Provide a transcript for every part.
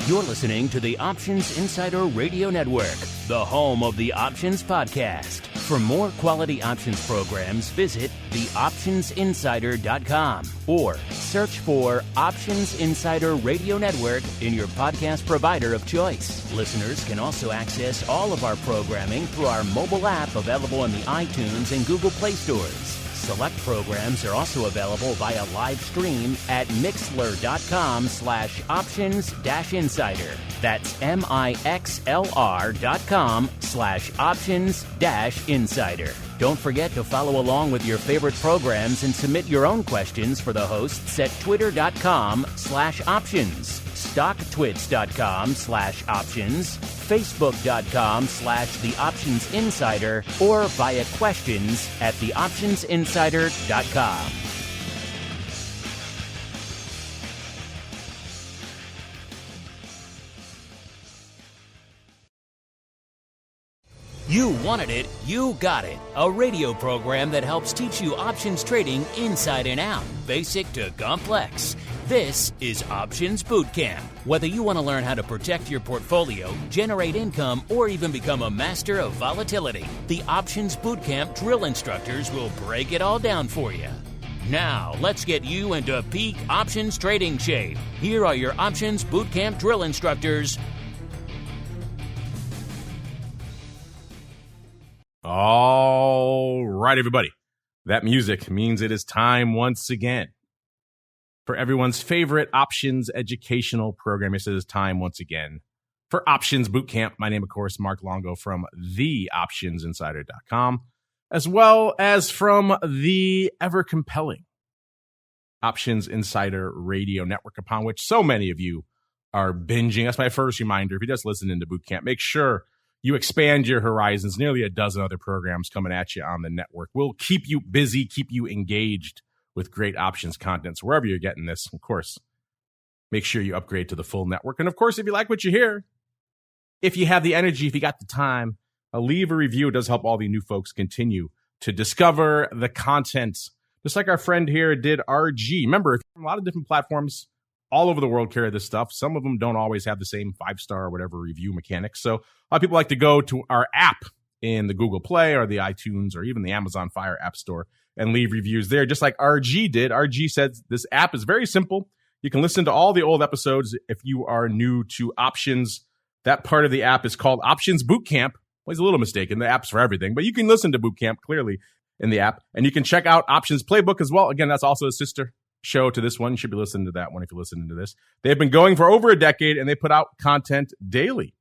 You're listening to the Options Insider Radio Network, the home of the Options Podcast. For more quality options programs, visit theoptionsinsider.com or search for Options Insider Radio Network in your podcast provider of choice. Listeners can also access all of our programming through our mobile app available in the iTunes and Google Play stores. Select programs are also available via live stream at mixlr.com/options-insider. That's mixlr.com/options-insider. Don't forget to follow along with your favorite programs and submit your own questions for the hosts at twitter.com/options, stocktwits.com/options, facebook.com/theoptionsinsider, or via questions at theoptionsinsider.com. You wanted it, you got it. A radio program that helps teach you options trading inside and out, basic to complex. This is Options Bootcamp. Whether you want to learn how to protect your portfolio, generate income, or even become a master of volatility, the Options Bootcamp drill instructors will break it all down for you. Now, let's get you into peak options trading shape. Here are your Options Bootcamp drill instructors. All right, everybody. That music means it is time once again for everyone's favorite options educational program. It is time once again for Options Bootcamp. My name, of course, Mark Longo from theoptionsinsider.com, as well as from the ever-compelling Options Insider Radio Network, upon which so many of you are binging. That's my first reminder. If you're just listening to Bootcamp, make sure you expand your horizons. Nearly a dozen other programs coming at you on the network. We'll keep you busy, keep you engaged with great options content. So wherever you're getting this, of course, make sure you upgrade to the full network. And of course, if you like what you hear, if you have the energy, if you got the time, leave a review. It does help all the new folks continue to discover the content, just like our friend here did, RG. Remember, a lot of different platforms all over the world carry this stuff. Some of them don't always have the same 5-star or whatever review mechanics. So a lot of people like to go to our app in the Google Play or the iTunes or even the Amazon Fire App Store and leave reviews there, just like RG did. RG said this app is very simple. You can listen to all the old episodes if you are new to options. That part of the app is called Options Bootcamp. Well, he's a little mistaken. The app's for everything, but you can listen to Bootcamp clearly in the app. And you can check out Options Playbook as well. Again, that's also a sister show to this one. You should be listening to that one if you're listening to this. They've been going for over a decade, and they put out content daily.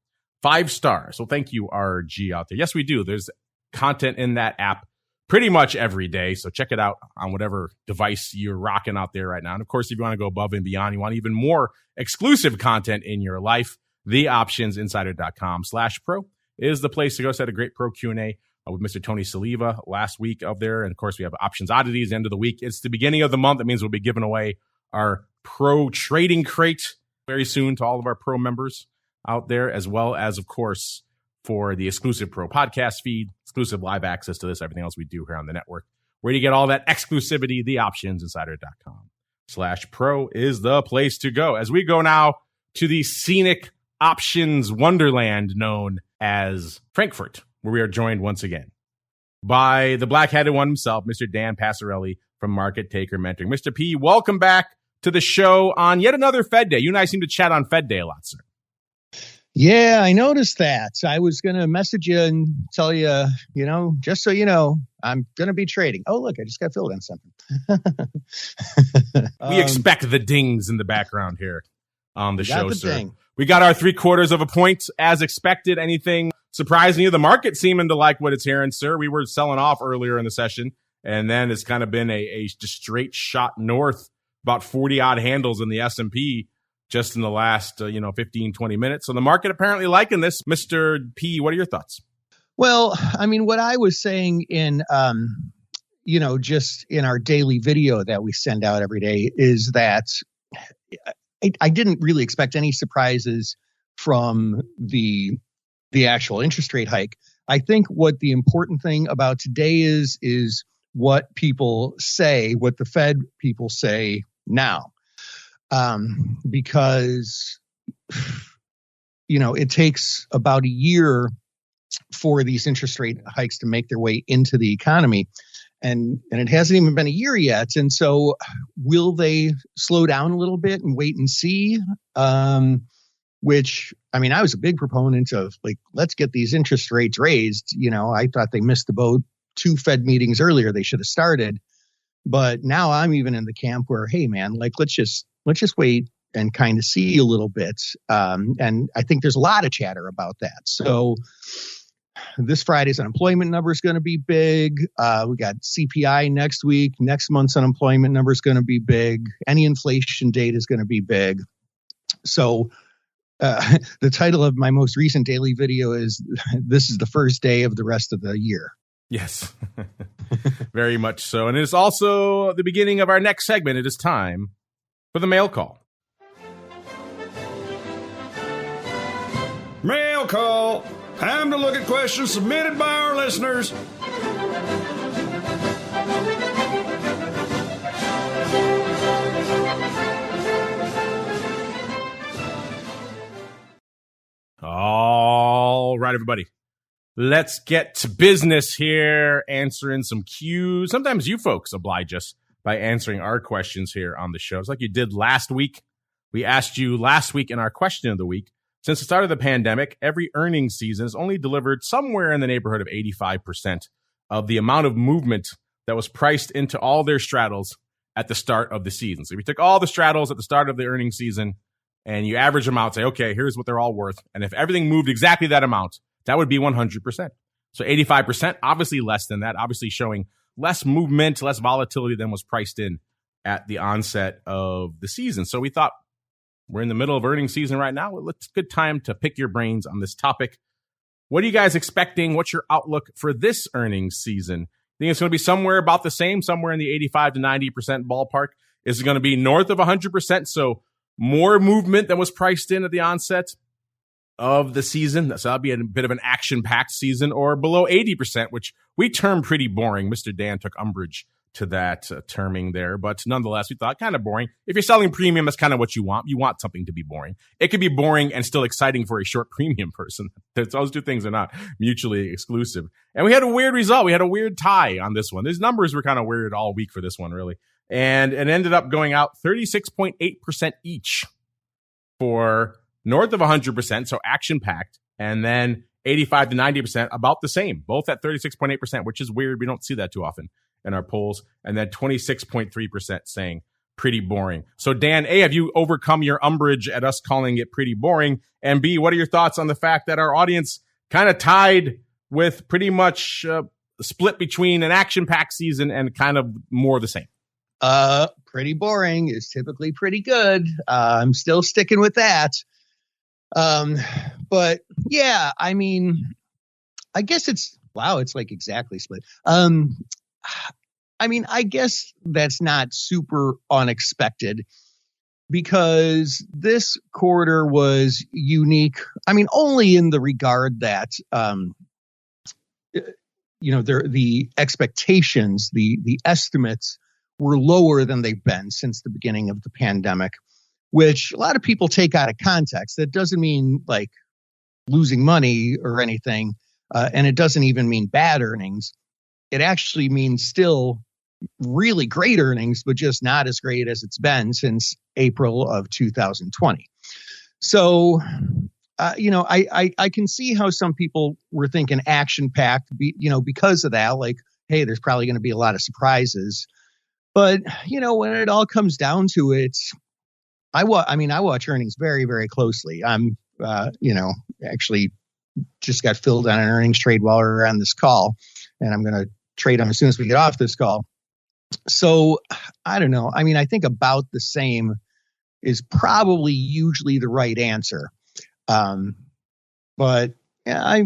5-star. So thank you, RG, out there. Yes, we do. There's content in that app pretty much every day. So check it out on whatever device you're rocking out there right now. And of course, if you want to go above and beyond, you want even more exclusive content in your life, theoptionsinsider.com/pro is the place to go. So I had a great pro Q&A with Mr. Tony Saliva last week of there. And of course, we have Options Oddities, end of the week. It's the beginning of the month. That means we'll be giving away our pro trading crate very soon to all of our pro members out there, as well as, of course, for the exclusive pro podcast feed, exclusive live access to this, everything else we do here on the network. Where do you get all that exclusivity? Theoptionsinsider.com/pro is the place to go. As we go now to the scenic options wonderland known as Frankfurt, where we are joined once again by the black-headed one himself, Mr. Dan Passarelli from Market Taker Mentoring. Mr. P, welcome back to the show on yet another Fed Day. You and I seem to chat on Fed Day a lot, sir. Yeah, I noticed that. I was going to message you and tell you, just so you know, I'm going to be trading. Oh, look, I just got filled in something. We expect the dings in the background here on the show, sir. Ding. We got our 3/4 of a point as expected. Anything surprising you? The market seeming to like what it's hearing, sir. We were selling off earlier in the session, and then it's kind of been a just straight shot north, about 40-odd handles in the S&P just in the last 15, 20 minutes. So the market apparently liking this. Mr. P, what are your thoughts? Well, I mean, what I was saying in, just in our daily video that we send out every day is that I didn't really expect any surprises from the actual interest rate hike. I think what the important thing about today is what people say, what the Fed people say now. Because it takes about a year for these interest rate hikes to make their way into the economy. And it hasn't even been a year yet. And so will they slow down a little bit and wait and see? Which, I mean, I was a big proponent of, like, let's get these interest rates raised. I thought they missed the boat 2 Fed meetings earlier. They should have started. But now I'm even in the camp where, hey, man, like, let's just wait and kind of see a little bit. And I think there's a lot of chatter about that. So this Friday's unemployment number is going to be big. We got CPI next week. Next month's unemployment number is going to be big. Any inflation data is going to be big. So the title of my most recent daily video is, "This is the first day of the rest of the year." Yes, very much so. And it is also the beginning of our next segment. It is time for the mail call. Mail call. Time to look at questions submitted by our listeners. All right, everybody. Let's get to business here, answering some Q's. Sometimes you folks oblige us by answering our questions here on the show. It's like you did last week. We asked you last week in our question of the week, since the start of the pandemic, every earnings season has only delivered somewhere in the neighborhood of 85% of the amount of movement that was priced into all their straddles at the start of the season. So if you took all the straddles at the start of the earnings season and you average them out, say, okay, here's what they're all worth. And if everything moved exactly that amount, that would be 100%. So 85%, obviously less than that, obviously showing less movement, less volatility than was priced in at the onset of the season. So we thought, we're in the middle of earnings season right now. It's a good time to pick your brains on this topic. What are you guys expecting? What's your outlook for this earnings season? Think it's going to be somewhere about the same, somewhere in the 85 to 90% ballpark? Is it going to be north of 100%? So more movement than was priced in at the onset of the season. So that'll be a bit of an action-packed season, or below 80%, which we term pretty boring. Mr. Dan took umbrage to that terming there, but nonetheless, we thought kind of boring. If you're selling premium, that's kind of what you want. You want something to be boring. It could be boring and still exciting for a short premium person. Those two things are not mutually exclusive. And we had a weird result. We had a weird tie on this one. These numbers were kind of weird all week for this one, really. And it ended up going out 36.8% each for north of 100%, so action-packed, and then 85 to 90%, about the same, both at 36.8%, which is weird. We don't see that too often in our polls. And then 26.3% saying pretty boring. So Dan, A, have you overcome your umbrage at us calling it pretty boring? And B, what are your thoughts on the fact that our audience kind of tied with pretty much split between an action-packed season and kind of more the same? Pretty boring is typically pretty good. I'm still sticking with that. But yeah, I mean, I guess it's like exactly split. I mean, I guess that's not super unexpected, because this quarter was unique. I mean, only in the regard that, the expectations, the estimates were lower than they've been since the beginning of the pandemic, which a lot of people take out of context. That doesn't mean like losing money or anything. And it doesn't even mean bad earnings. It actually means still really great earnings, but just not as great as it's been since April of 2020. So, I can see how some people were thinking action-packed, because of that, like, hey, there's probably going to be a lot of surprises. But, when it all comes down to it, I watch earnings very, very closely. I'm, actually just got filled on an earnings trade while we were on this call, and I'm going to trade them as soon as we get off this call. So I don't know. I mean, I think about the same is probably usually the right answer. But yeah,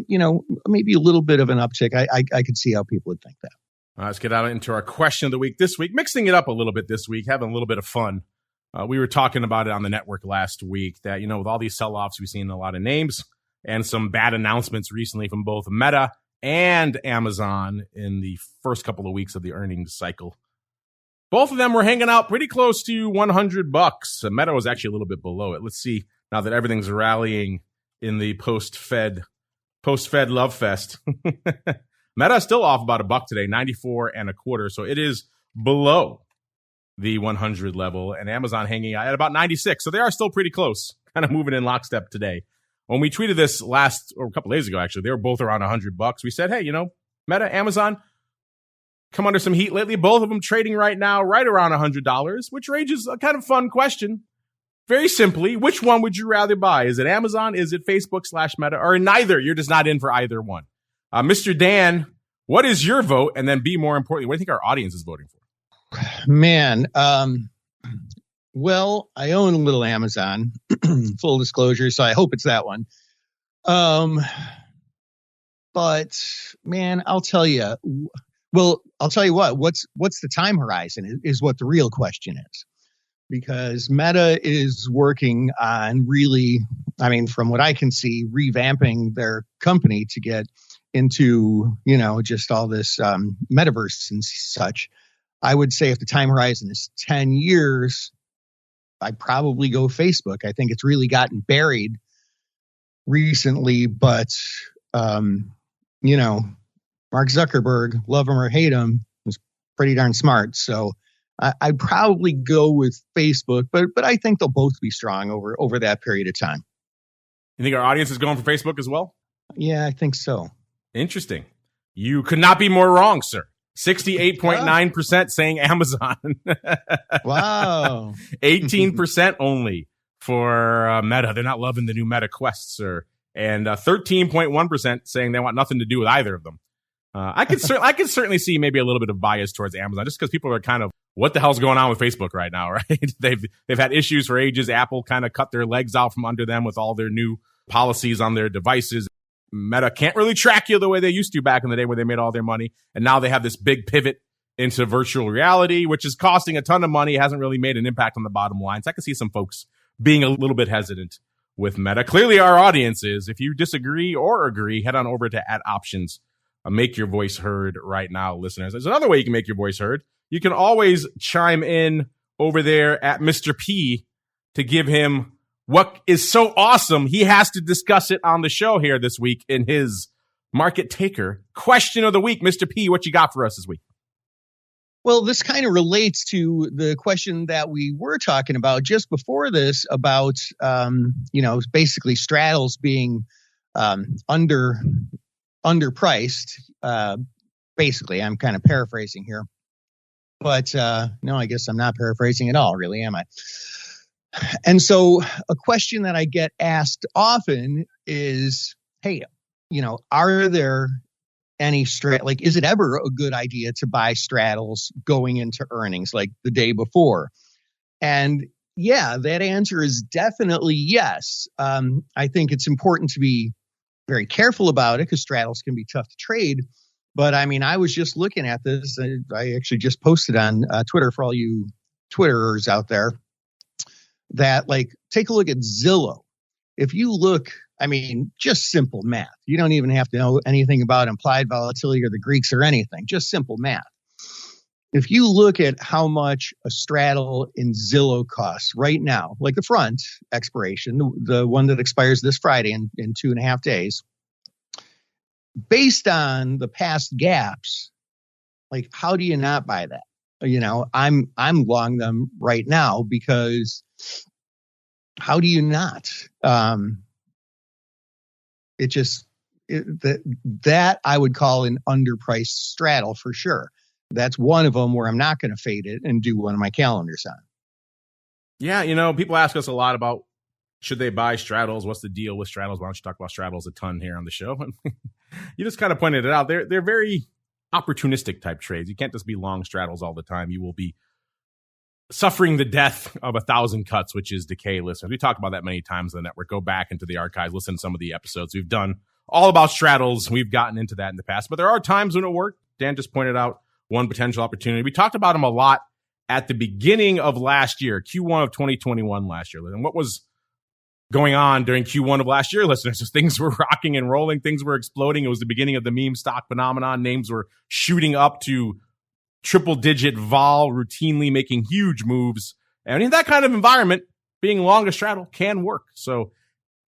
maybe a little bit of an uptick. I could see how people would think that. Let's get out into our question of the week this week, mixing it up a little bit this week, having a little bit of fun. We were talking about it on the network last week that, with all these sell-offs, we've seen a lot of names and some bad announcements recently from both Meta and Amazon in the first couple of weeks of the earnings cycle. Both of them were hanging out pretty close to $100. Meta was actually a little bit below it. Let's see, now that everything's rallying in the post-Fed love fest. Meta is still off about $1 today, 94.25. So it is below the 100 level, and Amazon hanging out at about 96. So they are still pretty close, kind of moving in lockstep today. When we tweeted this a couple days ago, actually, they were both around $100. We said, hey, Meta, Amazon, come under some heat lately. Both of them trading right now right around $100, which raises a kind of fun question. Very simply, which one would you rather buy? Is it Amazon? Is it Facebook/Meta? Or neither? You're just not in for either one. Mr. Dan, what is your vote? And then more importantly, what do you think our audience is voting for? Man, well, I own a little Amazon, full disclosure, so I hope it's that one. But man, I'll tell you what, what's the time horizon is what the real question is. Because Meta is working on really, from what I can see, revamping their company to get into, just all this metaverse and such. I would say if the time horizon is 10 years, I'd probably go Facebook. I think it's really gotten buried recently, but, Mark Zuckerberg, love him or hate him, was pretty darn smart. So I'd probably go with Facebook, but I think they'll both be strong over that period of time. You think our audience is going for Facebook as well? Yeah, I think so. Interesting. You could not be more wrong, sir. 68.9% saying Amazon. Wow. 18% only for Meta. They're not loving the new Meta Quest, sir. And 13.1% saying they want nothing to do with either of them. I could certainly see maybe a little bit of bias towards Amazon, just because people are kind of, what the hell's going on with Facebook right now, right? They've had issues for ages. Apple kind of cut their legs out from under them with all their new policies on their devices. Meta can't really track you the way they used to back in the day where they made all their money. And now they have this big pivot into virtual reality, which is costing a ton of money. It hasn't really made an impact on the bottom line. So I can see some folks being a little bit hesitant with Meta. Clearly our audience is. If you disagree or agree, head on over to @options. Make your voice heard right now, listeners. There's another way you can make your voice heard. You can always chime in over there at Mr. P to give him what is so awesome. He has to discuss it on the show here this week in his Market Taker question of the week. Mr. P, what you got for us this week? Well, this kind of relates to the question that we were talking about just before this about, basically straddles being underpriced. Basically, I'm kind of paraphrasing here. But no, I guess I'm not paraphrasing at all, really, am I? And so a question that I get asked often is, hey, are there any is it ever a good idea to buy straddles going into earnings like the day before? And yeah, that answer is definitely yes. I think it's important to be very careful about it because straddles can be tough to trade. But I was just looking at this. I actually just posted on Twitter for all you Twitterers out there that take a look at Zillow. If you look, just simple math. You don't even have to know anything about implied volatility or the Greeks or anything, just simple math. If you look at how much a straddle in Zillow costs right now, like the front expiration, the one that expires this Friday in 2.5 days, based on the past gaps, how do you not buy that? I'm long them right now because how do you not? That I would call an underpriced straddle for sure. That's one of them where I'm not going to fade it and do one of my calendars on. Yeah, people ask us a lot about should they buy straddles? What's the deal with straddles? Why don't you talk about straddles a ton here on the show? You just kind of pointed it out. They're very opportunistic type trades. You can't just be long straddles all the time. You will be suffering the death of 1,000 cuts, which is decay, listeners. We talked about that many times on the network. Go back into the archives, listen to some of the episodes we've done all about straddles. We've gotten into that in the past, but there are times when it worked. Dan just pointed out one potential opportunity. We talked about them a lot at the beginning of last year, Q1 of 2021 last year. And what was going on during Q1 of last year, listeners? As things were rocking and rolling, things were exploding. It was the beginning of the meme stock phenomenon. Names were shooting up to triple-digit vol, routinely making huge moves. And in that kind of environment, being long a straddle can work. So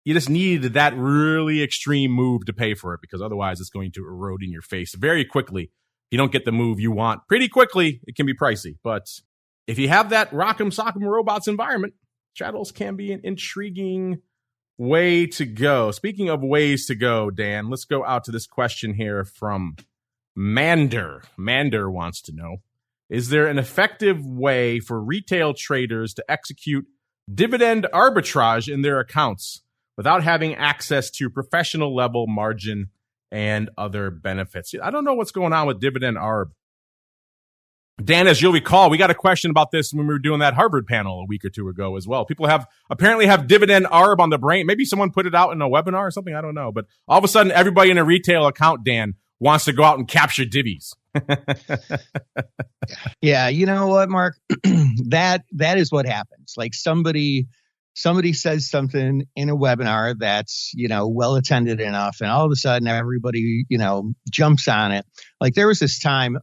you just need that really extreme move to pay for it, because otherwise it's going to erode in your face very quickly. If you don't get the move you want pretty quickly, it can be pricey. But if you have that rock'em sock'em robots environment, straddles can be an intriguing way to go. Speaking of ways to go, Dan, let's go out to this question here from Mander. Mander wants to know, is there an effective way for retail traders to execute dividend arbitrage in their accounts without having access to professional level margin and other benefits? I don't know what's going on with dividend arb. Dan, as you'll recall, we got a question about this when we were doing that Harvard panel a week or two ago as well. People apparently have dividend arb on the brain. Maybe someone put it out in a webinar or something. I don't know. But all of a sudden, everybody in a retail account, Dan, wants to go out and capture divvies. Yeah, you know what, Mark? that is what happens. Like somebody says something in a webinar that's, well attended enough, and all of a sudden everybody, jumps on it. Like there was this time,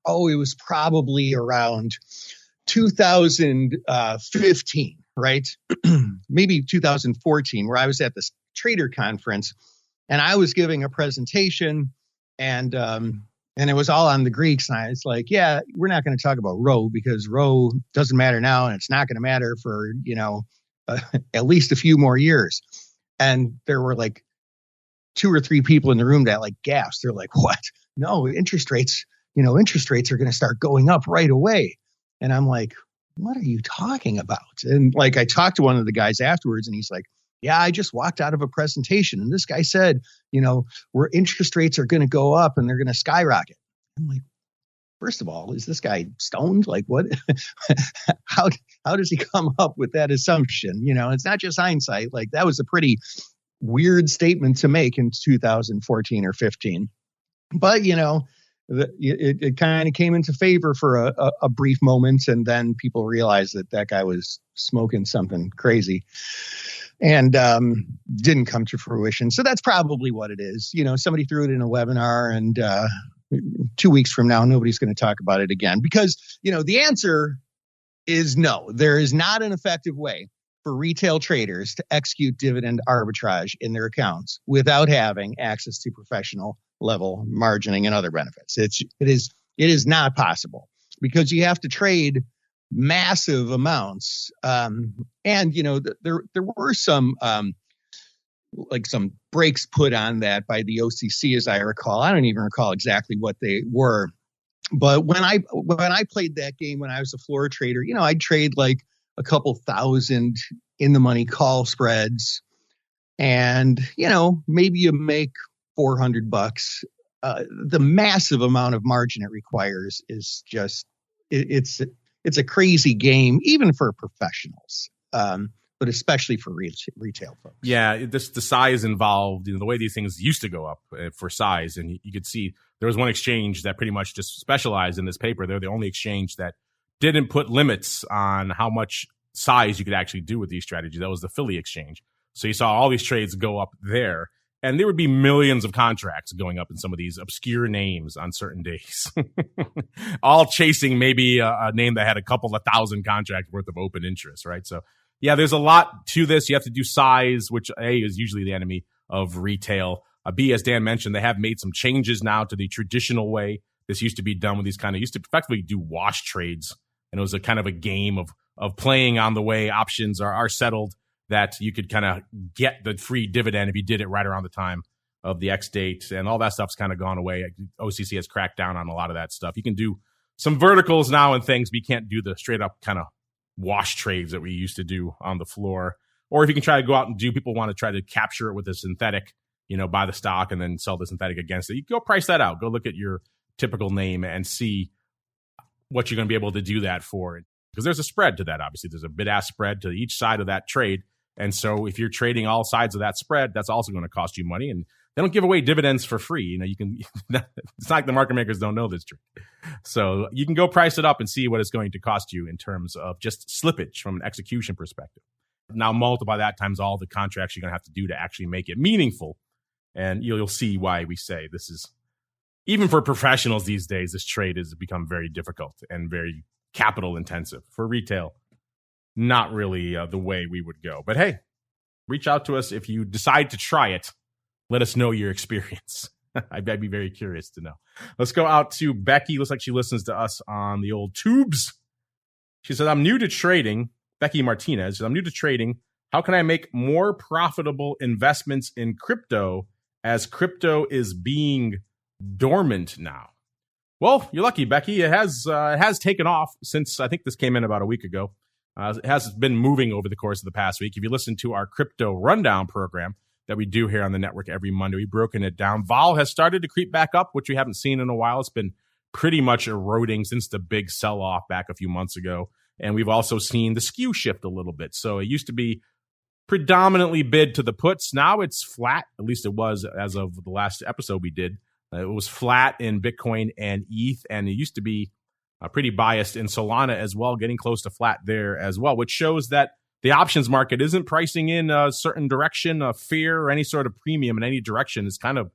it was probably around 2015, right? Maybe 2014, where I was at this trader conference and I was giving a presentation, and it was all on the Greeks. And I was like, yeah, we're not going to talk about Rho, because Rho doesn't matter now, and it's not going to matter for, at least a few more years. And there were like 2 or 3 people in the room that like gasped. They're like, what? No, interest rates are going to start going up right away. And I'm like, what are you talking about? And like, I talked to one of the guys afterwards, and he's like, yeah, I just walked out of a presentation and this guy said, where interest rates are going to go up and they're going to skyrocket. I'm like, first of all, is this guy stoned? Like what, how does he come up with that assumption? It's not just hindsight. Like that was a pretty weird statement to make in 2014 or 15. But, it kind of came into favor for a brief moment, and then people realized that guy was smoking something crazy and didn't come to fruition. So that's probably what it is. Somebody threw it in a webinar, and 2 weeks from now, nobody's going to talk about it again, because, the answer is no. There is not an effective way for retail traders to execute dividend arbitrage in their accounts without having access to professional level margining and other benefits. It is not possible, because you have to trade massive amounts. And there were some some brakes put on that by the OCC, as I recall. I don't even recall exactly what they were. But when I played that game when I was a floor trader, I'd trade like a couple thousand in the money call spreads, and maybe you make $400. The massive amount of margin it requires is just it's a crazy game, even for professionals, but especially for retail folks. Yeah, the size involved, the way these things used to go up for size, and you could see there was one exchange that pretty much just specialized in this paper. They're the only exchange that didn't put limits on how much size you could actually do with these strategies. That was the Philly exchange. So you saw all these trades go up there. And there would be millions of contracts going up in some of these obscure names on certain days, all chasing maybe a name that had a couple of thousand contracts worth of open interest, right? So, yeah, there's a lot to this. You have to do size, which A, is usually the enemy of retail. B, as Dan mentioned, they have made some changes now to the traditional way this used to be done with these used to effectively do wash trades. And it was a kind of a game of playing on the way options are settled, that you could kind of get the free dividend if you did it right around the time of the X date, and all that stuff's kind of gone away. OCC has cracked down on a lot of that stuff. You can do some verticals now and things, but you can't do the straight up kind of wash trades that we used to do on the floor. Or if you can try to go out and people want to try to capture it with a synthetic, buy the stock and then sell the synthetic against it. You go price that out. Go look at your typical name and see what you're going to be able to do that for. Because there's a spread to that, obviously. There's a bid-ask spread to each side of that trade. And so if you're trading all sides of that spread, that's also going to cost you money. And they don't give away dividends for free. You can, it's not like the market makers don't know this trick. So you can go price it up and see what it's going to cost you in terms of just slippage from an execution perspective. Now multiply that times all the contracts you're going to have to do to actually make it meaningful. And you'll see why we say this is, even for professionals these days, this trade has become very difficult and very capital intensive. For retail, not really the way we would go. But hey, reach out to us if you decide to try it. Let us know your experience. I'd be very curious to know. Let's go out to Becky. Looks like she listens to us on the old tubes. She said, I'm new to trading. Becky Martinez says, I'm new to trading. How can I make more profitable investments in crypto as crypto is being dormant now? Well, you're lucky, Becky. It has taken off since I think this came in about a week ago. It has been moving over the course of the past week. If you listen to our crypto rundown program that we do here on the network every Monday, we've broken it down. Vol has started to creep back up, which we haven't seen in a while. It's been pretty much eroding since the big sell-off back a few months ago. And we've also seen the skew shift a little bit. So it used to be predominantly bid to the puts. Now it's flat. At least it was as of the last episode we did. It was flat in Bitcoin and ETH, and it used to be pretty biased in Solana as well, getting close to flat there as well, which shows that the options market isn't pricing in a certain direction, a fear or any sort of premium in any direction. It's kind of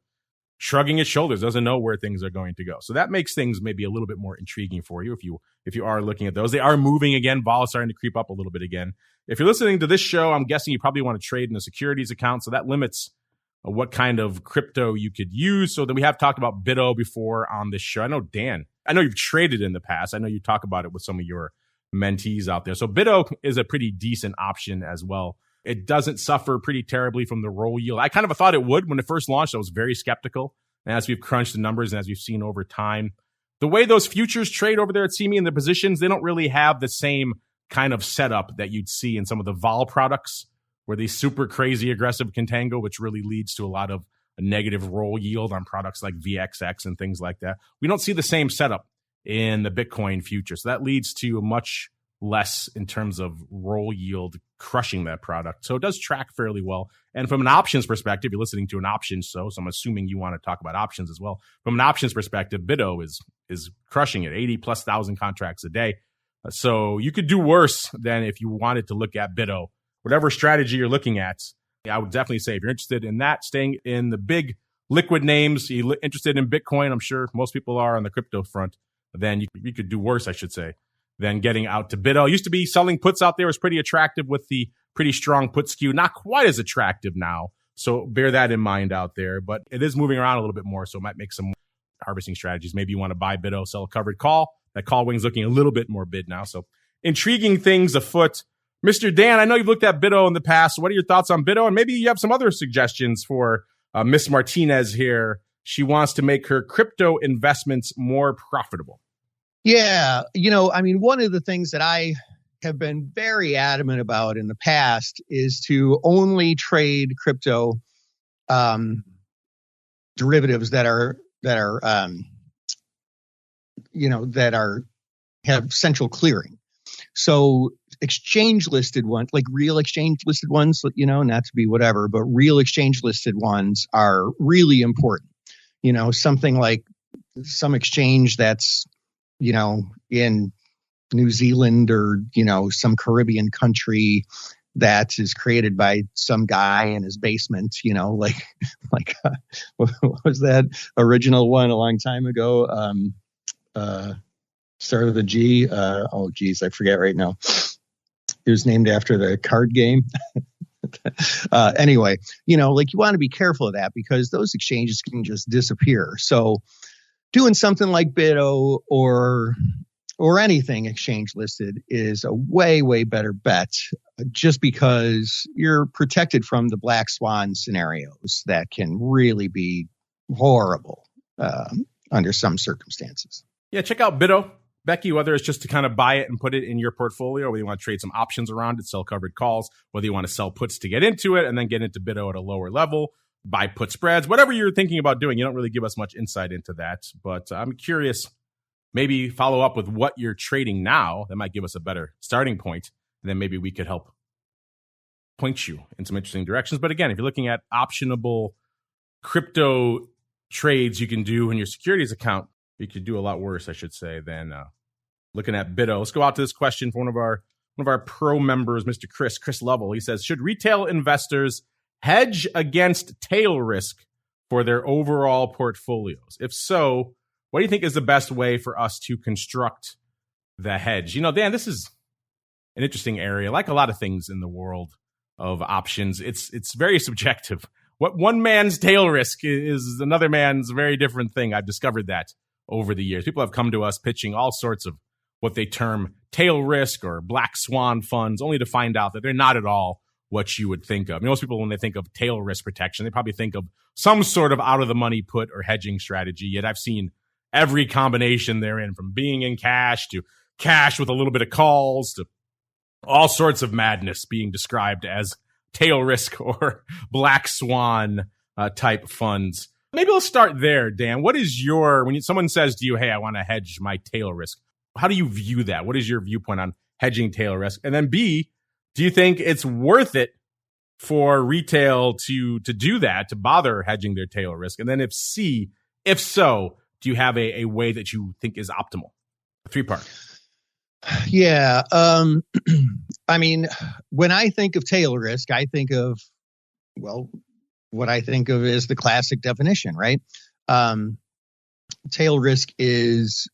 shrugging its shoulders, doesn't know where things are going to go. So that makes things maybe a little bit more intriguing for you if you are looking at those. They are moving again. Vol is starting to creep up a little bit again. If you're listening to this show, I'm guessing you probably want to trade in a securities account. So that limits what kind of crypto you could use. So then we have talked about BitO before on this show. I know, Dan, I know you've traded in the past. I know you talk about it with some of your mentees out there. So BitO is a pretty decent option as well. It doesn't suffer pretty terribly from the roll yield. I kind of thought it would when it first launched. I was very skeptical. And as we've crunched the numbers and as we've seen over time, the way those futures trade over there at CME and the positions, they don't really have the same kind of setup that you'd see in some of the vol products where they super crazy aggressive contango, which really leads to a lot of a negative roll yield on products like VXX and things like that. We don't see the same setup in the Bitcoin future. So that leads to much less in terms of roll yield crushing that product. So it does track fairly well. And from an options perspective, you're listening to an options show, so I'm assuming you want to talk about options as well. From an options perspective, BitO is crushing it, 80,000+ contracts a day. So you could do worse than if you wanted to look at BitO. Whatever strategy you're looking at, I would definitely say if you're interested in that, staying in the big liquid names, you're interested in Bitcoin, I'm sure most people are on the crypto front, then you could do worse, I should say, than getting out to BitO. Used to be selling puts out there was pretty attractive with the pretty strong put skew. Not quite as attractive now, so bear that in mind out there. But it is moving around a little bit more, so it might make some harvesting strategies. Maybe you want to buy BitO, sell a covered call. That call wing's looking a little bit more bid now, so intriguing things afoot. Mr. Dan, I know you've looked at BitO in the past. What are your thoughts on BitO? And maybe you have some other suggestions for Miss Martinez here. She wants to make her crypto investments more profitable. Yeah. One of the things that I have been very adamant about in the past is to only trade crypto derivatives that have central clearing. So exchange listed ones, like real exchange listed ones, not to be whatever, but real exchange listed ones are really important. Something like some exchange that's, in New Zealand or, some Caribbean country that is created by some guy in his basement, what was that original one a long time ago? Start with a G. I forget right now. It was named after the card game. Anyway, you want to be careful of that because those exchanges can just disappear. So doing something like BitO or anything exchange listed is a way, way better bet just because you're protected from the black swan scenarios that can really be horrible under some circumstances. Yeah, check out BitO. Becky, whether it's just to kind of buy it and put it in your portfolio, whether you want to trade some options around it, sell covered calls, whether you want to sell puts to get into it and then get into BitO at a lower level, buy put spreads, whatever you're thinking about doing. You don't really give us much insight into that, but I'm curious, maybe follow up with what you're trading now. That might give us a better starting point, and then maybe we could help point you in some interesting directions. But again, if you're looking at optionable crypto trades you can do in your securities account, you could do a lot worse, I should say, than looking at BitO. Let's go out to this question from one of our pro members, Mr. Chris Lovell. He says, should retail investors hedge against tail risk for their overall portfolios? If so, what do you think is the best way for us to construct the hedge? Dan, this is an interesting area. Like a lot of things in the world, of options. It's very subjective. What one man's tail risk is another man's very different thing. I've discovered that over the years. People have come to us pitching all sorts of what they term tail risk or black swan funds, only to find out that they're not at all what you would think of. Most people, when they think of tail risk protection, they probably think of some sort of out-of-the-money put or hedging strategy, yet I've seen every combination therein, from being in cash to cash with a little bit of calls to all sorts of madness being described as tail risk or black swan type funds. Maybe let's start there, Dan. What is when someone says to you, hey, I want to hedge my tail risk, how do you view that? What is your viewpoint on hedging tail risk? And then B, do you think it's worth it for retail to do that, to bother hedging their tail risk? And then if so, do you have a way that you think is optimal? A 3-part. Yeah. I mean, when I think of tail risk, I think of, what I think of is the classic definition, right? Tail risk is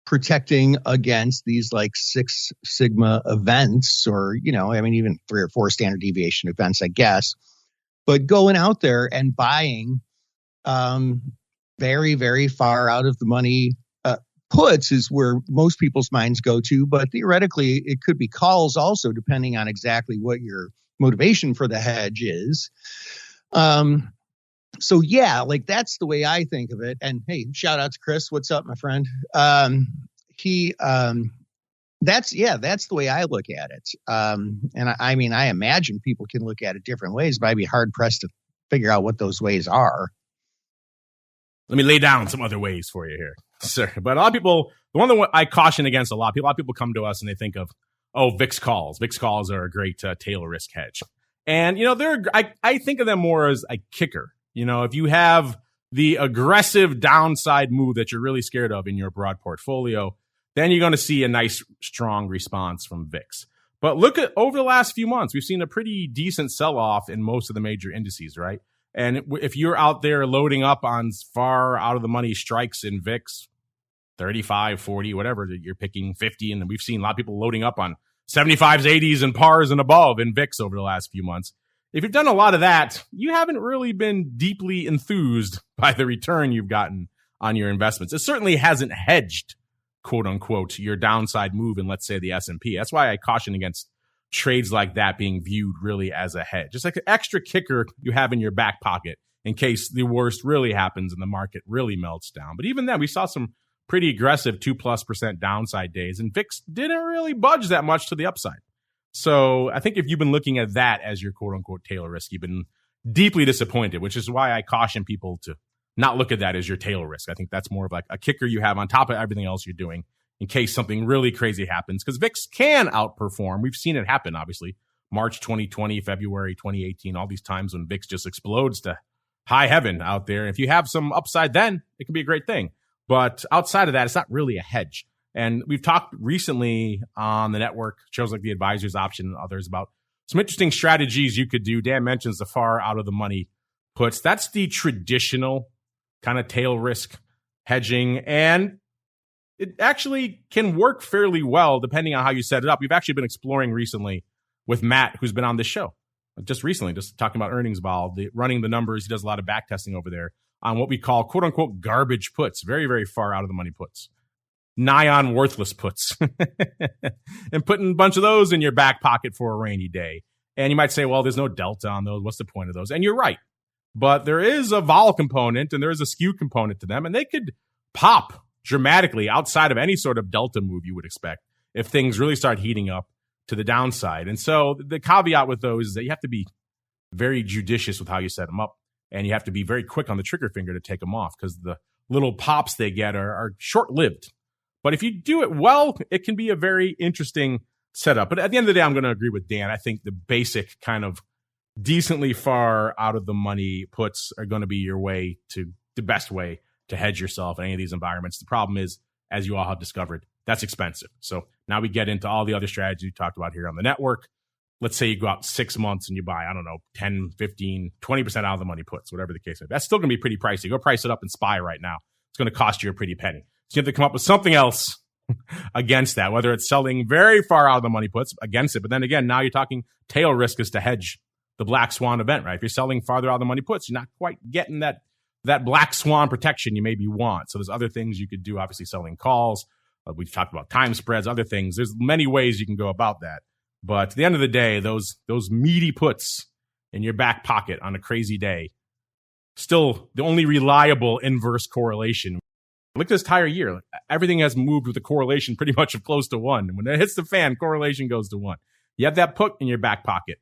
protecting against these like 6 sigma events, or, even 3 or 4 standard deviation events, I guess. But going out there and buying very, very far out of the money puts is where most people's minds go to. But theoretically, it could be calls also, depending on exactly what your motivation for the hedge is. So yeah, like that's the way I think of it. And hey, shout out to Chris. What's up, my friend? That's the way I look at it. And I mean, I imagine people can look at it different ways, but I'd be hard pressed to figure out what those ways are. Let me lay down some other ways for you here, sir. But a lot of people, the one that I caution against a lot of people come to us and they think of, VIX calls. VIX calls are a great tail risk hedge. And, I think of them more as a kicker. If you have the aggressive downside move that you're really scared of in your broad portfolio, then you're going to see a nice, strong response from VIX. But look at over the last few months, we've seen a pretty decent sell-off in most of the major indices, right? And if you're out there loading up on far out of the money strikes in VIX, 35, 40, whatever, you're picking 50. And we've seen a lot of people loading up on 75s, 80s, and pars and above in VIX over the last few months. If you've done a lot of that, you haven't really been deeply enthused by the return you've gotten on your investments. It certainly hasn't hedged, quote unquote, your downside move in, let's say, the S&P. That's why I caution against trades like that being viewed really as a hedge. Just like an extra kicker you have in your back pocket in case the worst really happens and the market really melts down. But even then, we saw some pretty aggressive 2+% downside days, and VIX didn't really budge that much to the upside. So I think if you've been looking at that as your quote unquote tail risk, you've been deeply disappointed, which is why I caution people to not look at that as your tail risk. I think that's more of like a kicker you have on top of everything else you're doing in case something really crazy happens, because VIX can outperform. We've seen it happen, obviously. March 2020, February 2018, all these times when VIX just explodes to high heaven out there. If you have some upside then, it can be a great thing. But outside of that, it's not really a hedge. And we've talked recently on the network, shows like the Advisor's Option and others, about some interesting strategies you could do. Dan mentions the far out of the money puts. That's the traditional kind of tail risk hedging. And it actually can work fairly well depending on how you set it up. We've actually been exploring recently with Matt, who's been on this show just recently, just talking about earnings vol, running the numbers. He does a lot of back testing over there on what we call quote unquote garbage puts, very, very far out of the money puts. Nigh on worthless puts and putting a bunch of those in your back pocket for a rainy day. And you might say, well, there's no delta on those. What's the point of those? And you're right. But there is a vol component and there is a skew component to them. And they could pop dramatically outside of any sort of delta move you would expect if things really start heating up to the downside. And so the caveat with those is that you have to be very judicious with how you set them up. And you have to be very quick on the trigger finger to take them off because the little pops they get are short-lived. But if you do it well, it can be a very interesting setup. But at the end of the day, I'm going to agree with Dan. I think the basic kind of decently far out of the money puts are going to be the best way to hedge yourself in any of these environments. The problem is, as you all have discovered, that's expensive. So now we get into all the other strategies we talked about here on the network. Let's say you go out 6 months and you buy, 10, 15, 20% out of the money puts, whatever the case may be. That's still going to be pretty pricey. Go price it up in SPY right now. It's going to cost you a pretty penny. So you have to come up with something else against that, whether it's selling very far out of the money puts against it. But then again, now you're talking tail risk is to hedge the black swan event, right? If you're selling farther out of the money puts, you're not quite getting that black swan protection you maybe want. So there's other things you could do, obviously selling calls. We've talked about time spreads, other things. There's many ways you can go about that. But at the end of the day, those meaty puts in your back pocket on a crazy day, still the only reliable inverse correlation. Look at this entire year. Everything has moved with a correlation pretty much of close to 1. When it hits the fan, correlation goes to 1. You have that put in your back pocket.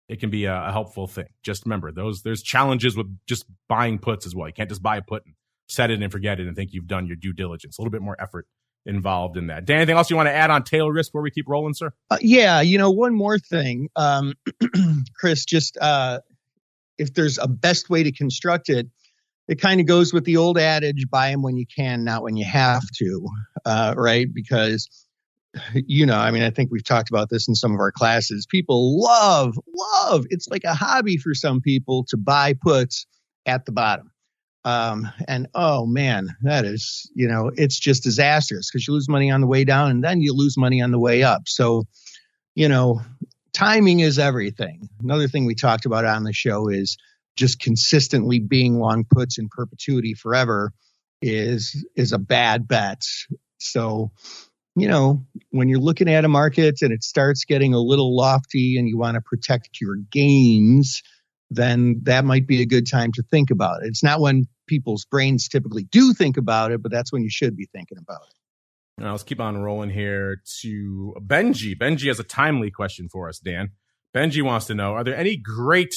It can be a helpful thing. Just remember, there's challenges with just buying puts as well. You can't just buy a put and set it and forget it and think you've done your due diligence. A little bit more effort involved in that. Dan, anything else you want to add on tail risk before we keep rolling, sir? Yeah, one more thing, Chris, just if there's a best way to construct it, it kind of goes with the old adage, buy them when you can, not when you have to, right? Because, I think we've talked about this in some of our classes. People love, it's like a hobby for some people to buy puts at the bottom. And oh man, that is, it's just disastrous because you lose money on the way down and then you lose money on the way up. So, timing is everything. Another thing we talked about on the show is just consistently being long puts in perpetuity forever is a bad bet. So, when you're looking at a market and it starts getting a little lofty and you want to protect your gains, then that might be a good time to think about it. It's not when people's brains typically do think about it, but that's when you should be thinking about it. Now, let's keep on rolling here to Benji. Benji has a timely question for us, Dan. Benji wants to know, are there any great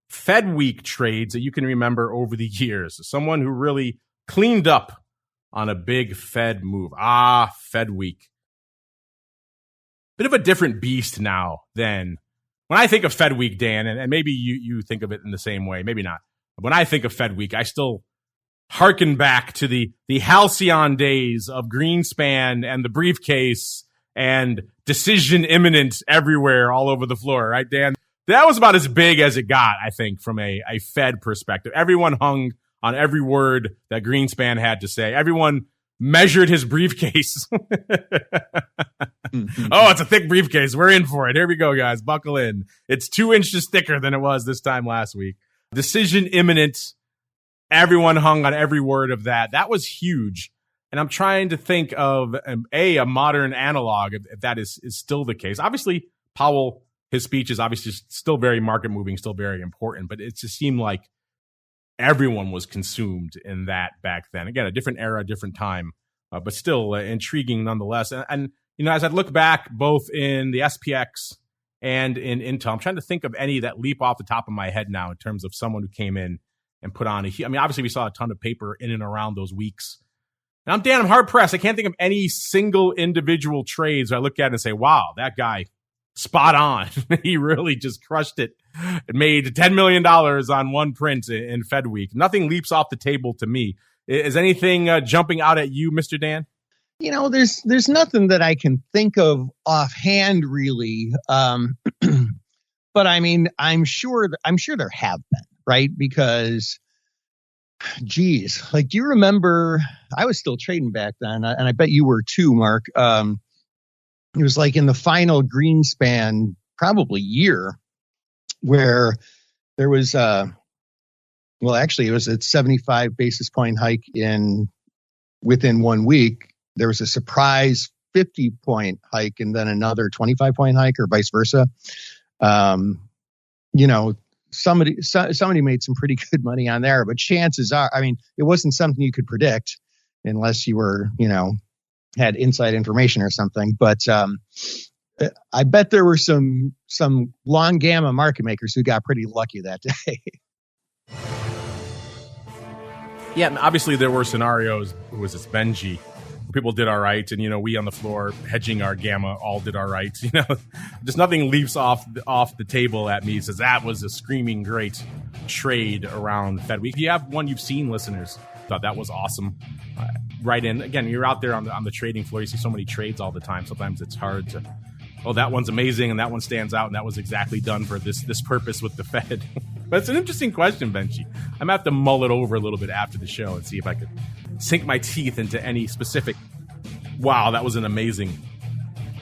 Fed week trades that you can remember over the years? Someone who really cleaned up on a big Fed move. Fed week. Bit of a different beast now than when I think of Fed week, Dan, and maybe you think of it in the same way, maybe not. When I think of Fed week, I still harken back to the halcyon days of Greenspan and the briefcase and decision imminent everywhere all over the floor, right, Dan? That was about as big as it got, I think, from a Fed perspective. Everyone hung on every word that Greenspan had to say. Everyone measured his briefcase. Oh, it's a thick briefcase. We're in for it. Here we go, guys. Buckle in. It's 2 inches thicker than it was this time last week. Decision imminent. Everyone hung on every word of that. That was huge. And I'm trying to think of a modern analog, if that is still the case. Obviously, Powell, his speech is obviously still very market moving, still very important, but it just seemed like everyone was consumed in that back then. Again, a different era, different time, but still intriguing nonetheless. And as I look back both in the SPX and in Intel, I'm trying to think of any that leap off the top of my head now in terms of someone who came in and put on obviously we saw a ton of paper in and around those weeks. And I'm hard pressed. I can't think of any single individual trades where I look at it and say, wow, that guy spot on. He really just crushed it. It made $10 million on one print in Fed week. Nothing leaps off the table to me. Is anything jumping out at you, Mr. Dan? There's nothing that I can think of offhand, really. But I'm sure there have been, right? Because, geez, do you remember? I was still trading back then, and I bet you were too, Mark. It was like in the final Greenspan, probably year, where there was it was a 75 basis point hike within 1 week. There was a surprise 50 point hike and then another 25 point hike, or vice versa. Somebody made some pretty good money on there, but chances are, it wasn't something you could predict unless you were, had inside information or something. But I bet there were some long gamma market makers who got pretty lucky that day. Yeah, obviously there were scenarios. Who was this, Benji? People did all right, and we on the floor hedging our gamma all did all right. Just nothing leaps off the table at me. Says that was a screaming great trade around Fed week. If you have one you've seen, listeners, thought that was awesome. Right in again, you're out there on the trading floor. You see so many trades all the time. Sometimes it's hard to. Oh, that one's amazing, and that one stands out, and that was exactly done for this purpose with the Fed. But it's an interesting question, Benji. I'm gonna have to mull it over a little bit after the show and see if I could sink my teeth into any specific Wow, that was an amazing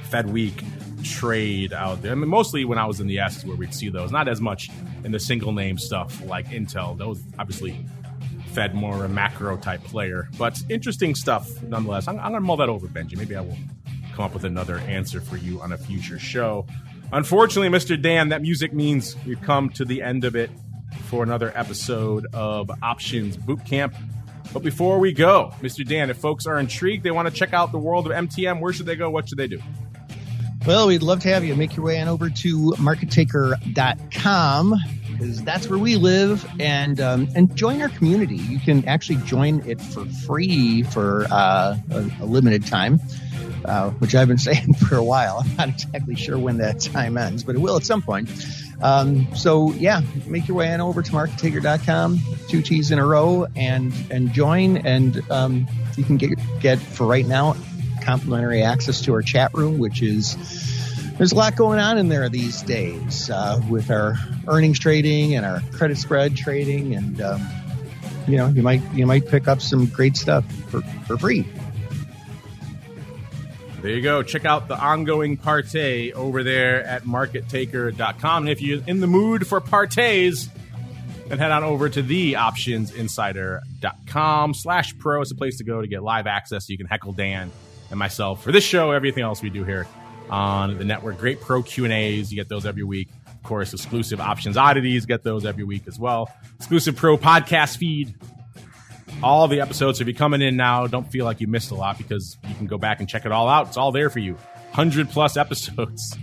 Fed week trade out there. I mean, mostly when I was in the S where we'd see those, not as much in the single name stuff like Intel. Those obviously Fed more a macro type player, but interesting stuff nonetheless. I'm going to mull that over, Benji. Maybe I will come up with another answer for you on a future show. Unfortunately, Mr. Dan, that music means we've come to the end of it for another episode of Options Bootcamp. But before we go, Mr. Dan, if folks are intrigued, they want to check out the world of MTM, where should they go? What should they do? Well, we'd love to have you make your way on over to markettaker.com, because that's where we live, and join our community. You can actually join it for free for a limited time, which I've been saying for a while. I'm not exactly sure when that time ends, but it will at some point. So yeah, make your way on over to markettaker.com, 2 T's in a row, and join. And you can get for right now complimentary access to our chat room, which is, there's a lot going on in there these days with our earnings trading and our credit spread trading, and you might pick up some great stuff for free. There you go. Check out the ongoing partay over there at markettaker.com. And if you're in the mood for partays, then head on over to theoptionsinsider.com/pro. It's a place to go to get live access so you can heckle Dan and myself for this show, everything else we do here on the network. Great pro Q&As. You get those every week. Of course, exclusive options oddities, get those every week as well. Exclusive pro podcast feed. All the episodes. So if you're coming in now, don't feel like you missed a lot, because you can go back and check it all out. It's all there for you. 100+ episodes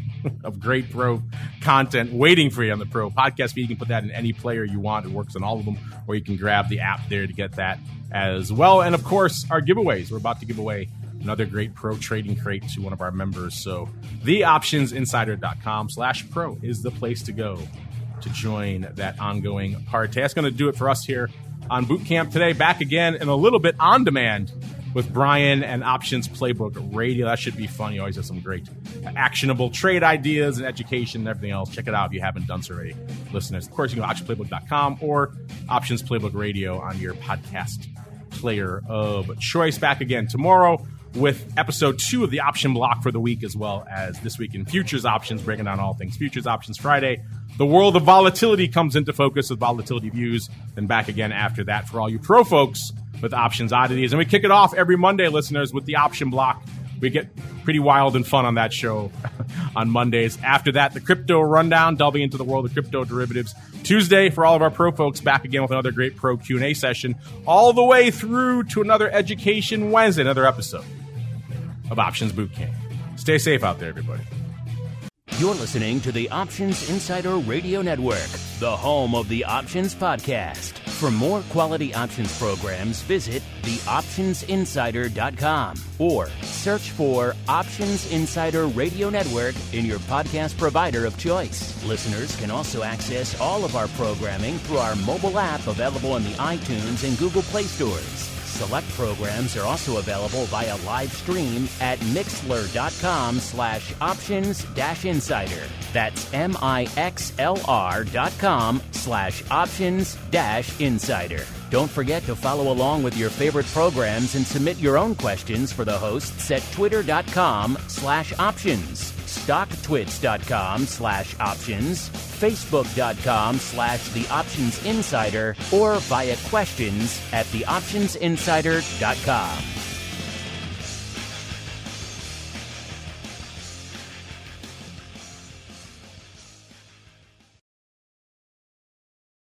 of great pro content waiting for you on the pro podcast feed. You can put that in any player you want. It works on all of them. Or you can grab the app there to get that as well. And of course, our giveaways. We're about to give away another great pro trading crate to one of our members. So theoptionsinsider.com/pro is the place to go to join that ongoing partay. That's going to do it for us here on Bootcamp today. Back again in a little bit on demand with Brian and Options Playbook Radio. That should be fun. He always has some great actionable trade ideas and education and everything else. Check it out if you haven't done so already, listeners. Of course, you can go to optionsplaybook.com or Options Playbook Radio on your podcast player of choice. Back again tomorrow with episode 2 of the option block for the week, as well as This Week in Futures Options, breaking down all things futures options Friday. The world of volatility comes into focus with Volatility Views. Then back again after that for all you pro folks with Options Oddities. And we kick it off every Monday, listeners, with the option block. We get pretty wild and fun on that show on Mondays. After that, the crypto rundown, delving into the world of crypto derivatives. Tuesday, for all of our pro folks, back again with another great pro Q&A session, all the way through to another Education Wednesday, another episode of Options Bootcamp. Stay safe out there, everybody. You're listening to the Options Insider Radio Network, the home of the Options Podcast. For more quality options programs, visit theoptionsinsider.com or search for Options Insider Radio Network in your podcast provider of choice. Listeners can also access all of our programming through our mobile app, available in the iTunes and Google Play stores. Select programs are also available via live stream at mixlr.com/options-insider. That's mixlr.com/options-insider. Don't forget to follow along with your favorite programs and submit your own questions for the hosts at twitter.com/options, stocktwits.com/options, facebook.com/theoptionsinsider, or via questions at theoptionsinsider.com.